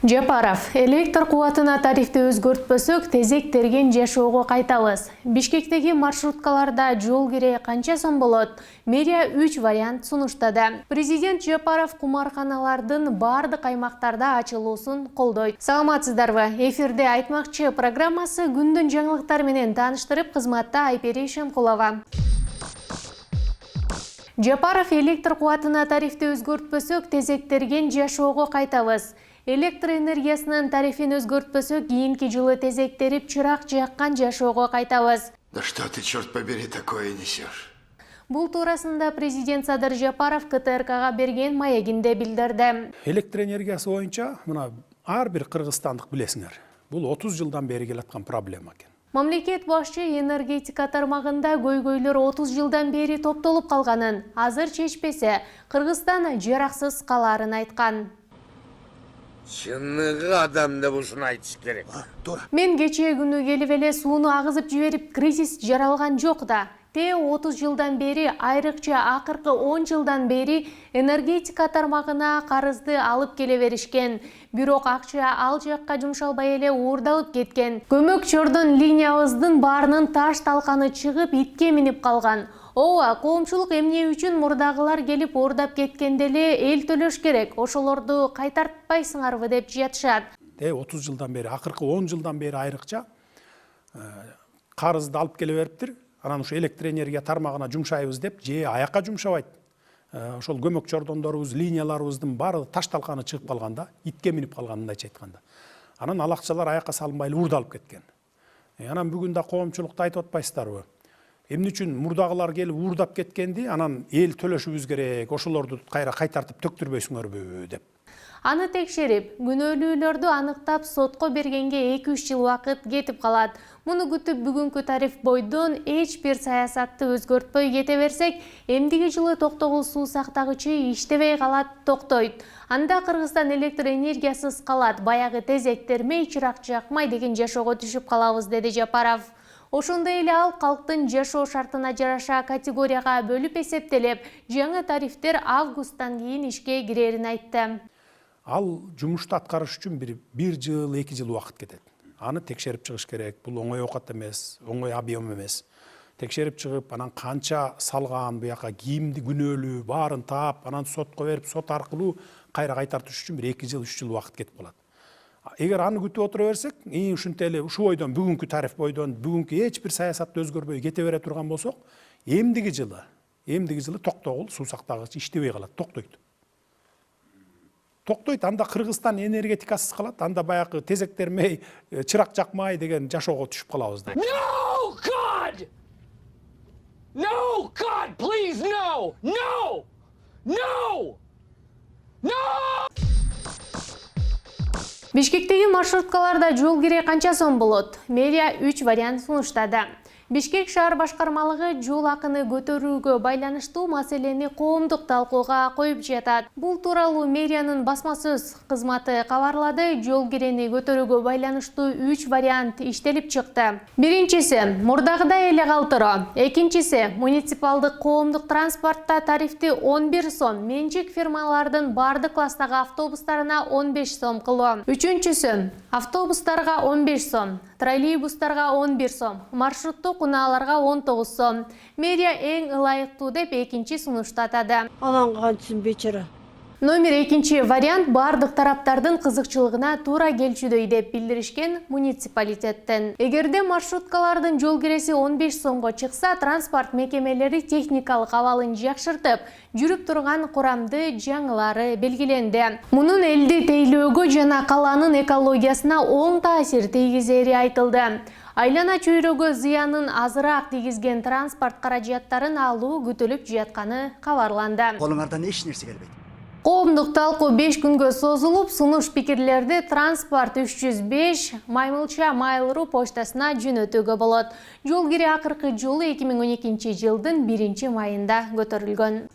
Жапаров, электр кубатына тарифти өзгөртпөсөк, тезектерген жашоого кайтабыз. Бишкектеги маршруткаларда жол кире канча сом болот? Мэрия 3 вариант сунуштады. Президент Жапаров кумарканалардын бардык аймактарда ачылуусун колдойт. Саламатсыздарбы? Эфирде Айтмакчы программасы күндүн жаңылыктары менен тааныштырып, кызматта Айпери Шемкулова. Жапаров, электр кубатына тарифти өзгөртпөсөк, тезектерген жашоого кайтабыз. Электр энергиясынын тарифин өзгөртпөсөк, кийинки жылы тезектерип чырак жаккан жашоого кайтабыз. Да что ты, черт побери, такое несешь? Бул туурасында президент Садыр Жапаров КТРКга берген маегинде билдирди. Электр энергиясы боюнча мына ар бир кыргызстандык билесиңер. Бул 30 жылдан бери келаткан проблема экен. Мамлекет башчы энергетика тармагында көйгөйлөр 30 жылдан бери топтолуп калганын, азыр чечпесе, Кыргызстан жараксыз каларын айткан. Чыныгы адамда ушуну айтыш керек. Мен кечээ күнү келип эле сууну агызып жиберип, кризис жаралган жок да. 30 жылдан бери, айрыкча акыркы 10 жылдан бери энергетика тармагына карызды алып келе беришкен. Бирок акча ал жакка жумшалбай эле уурдалып кеткен. Көмөк чордон линиябыздын баарынын таш талканы чыгып, итке минип калган. Ооба, коомчулук эмне үчүн мурдагылар келип уурдап кеткенде эле эл төлөш керек. Ошолорду кайтартпайсыңарбы деп жатышат. 30 жылдан бери, акыркы 10 жылдан бери айрыкча карызды алып келе бериптир. Анан ушу электр энергия тармагына жумшайбыз деп, же аякка жумшабайт. Ошол көмөк чордондорубуз, линияларыбыздын баары таш талканы чыгып калганда, итке минип калган, мындайча айтканда. Анан ал акчалар аякка салынбай эле уурдалып кеткен. Анан бүгүн да коомчулукта айтып атпайсыздарбы? Эмне үчүн мурдагылар келип уурдап кеткенди, анан эл төлөшүбүз керек, ошолорду кайра кайтартып төктүрбөйсүңөрбү деп. Аны текшерип, күнөөлүүлөрдү аныктап сотко бергенге 2-3 жыл вакыт кетип калат. Муну күтүп бүгүнкү тариф бойдон эч бир саясатты өзгөртпөй кете берсек, эмдиги жылы токтогул суу сактагычы иштебей калат, токтойт. Анда Кыргызстан электр энергиясыз калат, баягы тезектермей, чырак жакмай деген жашоого түшүп калабыз, деди Жапаров. Ошондой эле ал калктын жашоо шартына жараша категорияга бөлүп эсептелип, жаңы тарифтер августтан кийин ишке кирерин айтты. Ал жумушту аткарыш үчүн бир жыл, 2 жыл убакыт кетет. Аны текшерип чыгыш керек. Бул оңой оокат эмес, оңой объем эмес. Текшерип чыгып, анан канча салган, буяка кимди күнөөлүү баарын таап, анан сотко берип, сот аркылуу кайра кайтартыш үчүн 2 жыл, 3 жыл убакыт кетип калат. Эгер аны күтүп отура берсек, ушинтип эле ушу бойдон, бүгүнкү тариф бойдон, бүгүнкү эч бир саясатты өзгөрбөй кете бере турган болсок, эмдиги жылы токтогул суу сактагыч иштебей калат, токтойт. Токтойт, анда Кыргызстан энергетикасыз калат, анда баягы тезектермей, чырак жакмай деген жашоого түшүп калабыз деп. No, God! No, God, please, no! No! No! No! Бишкектеги маршруткаларда жол кире канча сом болот? Мэрия 3 вариант сунуштады. Бишкек шаар башкармалыгы жол акыны көтөрүүгө байланыштуу маселени коомдук талкууга коюп жатат. Бул тууралуу мэриянын басма сөз кызматы кабарлады. Жол кирени көтөрүүгө байланыштуу 3 вариант иштелип чыкты. Биринчиси мурдагыдай эле калтыруу. Экинчиси муниципалдык коомдук транспортто тарифти 11 сом, менчик фирмалардын бардык класстагы автобустарына 15 сом кылуу. Үчүнчүсү автобустарга 15 сом, троллейбустарга 11 сом, маршруттук унааларга 19 сом. Мэрия эң ылайыктуу деп экинчи сунушту атады. Анан кантсын бечара. Номер 2 вариант бардык тараптардын кызыкчылыгына туура келчүдөй деп билдиришкен муниципалитеттен. Эгерде маршруткалардын жол киреси 15 сомго чыкса, транспорт мекемелери техникалык абалын жакшыртып, жүрүп турган курамды жаңылары белгиленди. Мунун элди тейлөөгө жана каланын экологиясына оң таасир тийгизери айтылды. Айлана чөйрөгө зыянын азыраак тийгизген транспорт каражаттарын алуу күтүлүп жатканы кабарланды. Колуңардан эч нерсе келбейт. Коомдук талкуу 5 күнгө созулуп, сунуш пикирлерди Транспорт 305 Маймылча Mail.ru почтасына жөнөтүүгө болот. Жол кире акыркы жолу 2012 жылдын 1 майында көтөрүлгөн.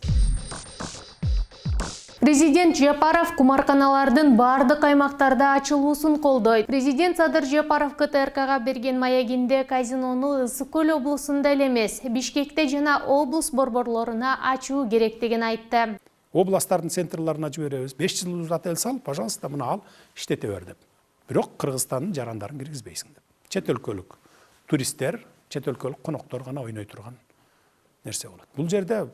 Президент Жапаров кумарканалардын бардык аймактарда ачылуусун колдойт. Президент Садыр Жапаров КТРКга берген маегинде казинону Ысык Көл облусунда эле эмес, Бишкекте жана облус борборлоруна ачуу керектигин айтты. областтардын центрларына жиберебиз. 5 жылдык отель сал, пожалуйста, муну ал, иштете бер деп. Бирок Кыргызстандын жарандарын киргизбейсиң деп. Чет өлкөлүк туристтер, чет өлкөлүк коноктор гана ойной турган нерсе болот. Бул жерде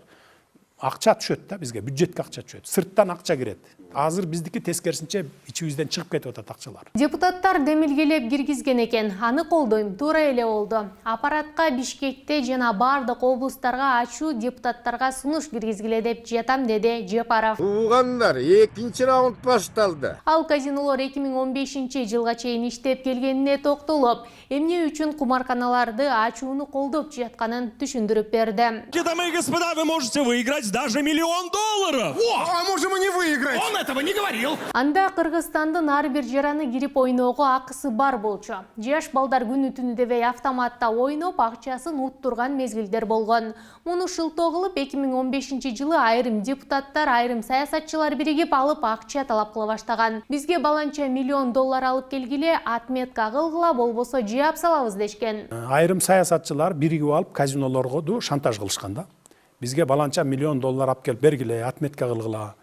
акча түшөт да бизге, бюджетке акча түшөт. Сырттан акча кирет. Азыр биздики тескерисинче ичибизден чыгып кетип атат акчалар. Депутаттар демилгелеп киргизген экен. Аны колдойм, туура эле болду. Аппаратка Бишкекте жана бардык облустарга ачуу депутаттарга сунуш киргизгиле деп жатам, деди Жапаров. Угандар, 2-нчи раунд башталды. Ал казинолор 2015-жылга чейин иштеп келгенине токтолуп, эмне үчүн кумарканаларды ачууну колдоп жатканын түшүндүрүп берди. Дамы и господа, вы можете выиграть даже $1 миллион. А можем и не выиграть! Он этого не говорил. Анда Кыргызстандын ар бир жараны кирип ойноого акысы бар болчу. Жаш балдар күнү түнү дебей автоматта ойноп, акчасын уттурган мезгилдер болгон. Муну шылтоо кылып 2015-жылы айрым депутаттар, айрым саясатчылар биригип алып акча талап кыла баштаган. Бизге баланча $1 миллион алып келгиле, отметка кылгыла, болбосо жаап салабыз дешкен. Айрым саясатчылар биригип алып казинолорго шантаж кылышкан да. Бизге баланча $1 миллион алып келип бергиле, отметка кылгыла,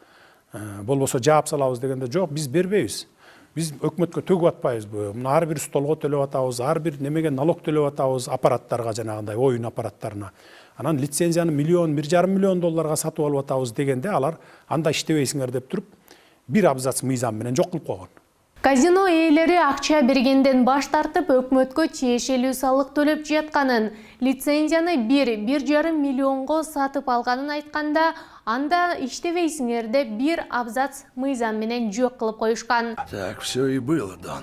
болбосо жаап салабыз дегенде, жок, биз бербейбиз. Биз өкмөткө төгүп атпайбызбы? Мына ар бир столго төлөп атабыз, ар бир немеге налог төлөп атабыз, аппараттарга, жанагындай оюн аппараттарына. Анан лицензияны $1,5 миллион сатып алып атабыз дегенде, алар анда иштебейсиңер деп туруп, бир абзац мыйзам менен жок кылып койгон. Казино ээлери акча бергенден баш тартып, өкмөткө тиешелүү салык төлөп жатканын, лицензияны $1,5 миллионго сатып алганын айтканда, анда иштебейсиңер деп бир абзац мыйзам менен жок кылып коюшкан. Так все и было, Дон.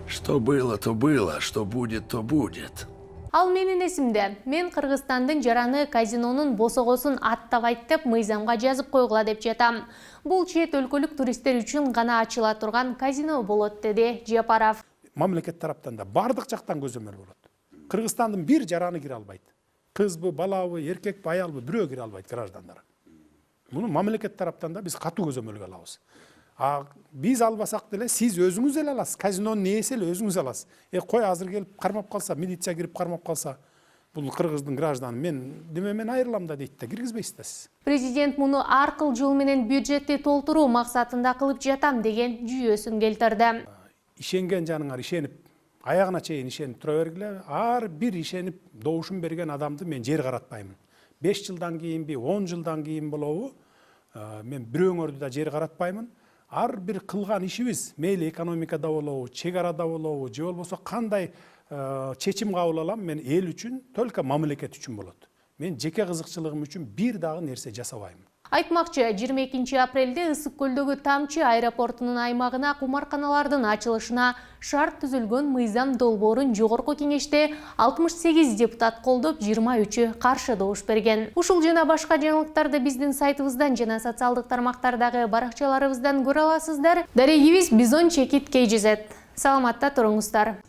Что было, то было, что будет, то будет. Ал менин эсимде. Мен Кыргызстандын жараны казинонун босогосун аттабайт деп мыйзамга жазып койгула деп жатам. Бул чет өлкөлүк туристтер үчүн гана ачыла турган казино болот, деди Жапаров. Мамлекет тараптан да бардык жактан көзөмөл болот. Кыргызстандын бир жараны кире албайт. Кызбы, балабы, эркекпи, аялбы бирөө кире албайт граждандар. Муну мамлекет тараптан да биз катуу көзөмөлгө алабыз. Биз албасак деле сиз өзүңүз эле аласыз. Казинонун ээси эле өзүңүз аласыз. Кой азыр келип кармап калса, милиция кирип кармап калса, бул кыргыздын гражданы, мен немемен айрылам да дейт да, киргизбейсиз да сиз. Президент муну ар кыл жол менен бюджетти толтуруу максатында кылып жатам деген жүйөсүн келтирди. Ишенген жаныңар ишенип, аягына чейин ишенип тура бергиле. Ар бир ишенип добушун берген адамды мен жер каратпаймын. 5 жылдан кийинби, 10 жылдан кийин болобу, мен бирөөңөрдү да жер каратпаймын. Ар бир кылган ишибиз, мейли экономикада болобу, чек арада болобу, же болбосо кандай чечим кабыл алам, мен эл үчүн, только мамлекет үчүн болот. Мен жеке кызыкчылыгым үчүн бир дагы нерсе жасабайм. Айтмакчы, 22 апрелде Ысык көлдөгү Тамчы аэропортунун аймагына кумарканалардын ачылышына шарт түзүлгөн мыйзам долбоорун жогорку кеңеште 68 депутат колдоп, 23-ü каршы добуш берген. Ушул жана башка жаңылыктарды биздин сайтыбыздан жана социалдык тармактардагы баракчаларыбыздан көрө аласыздар. Дарегибиз Бизон Чекит KGZ. Саламатта туруңуздар.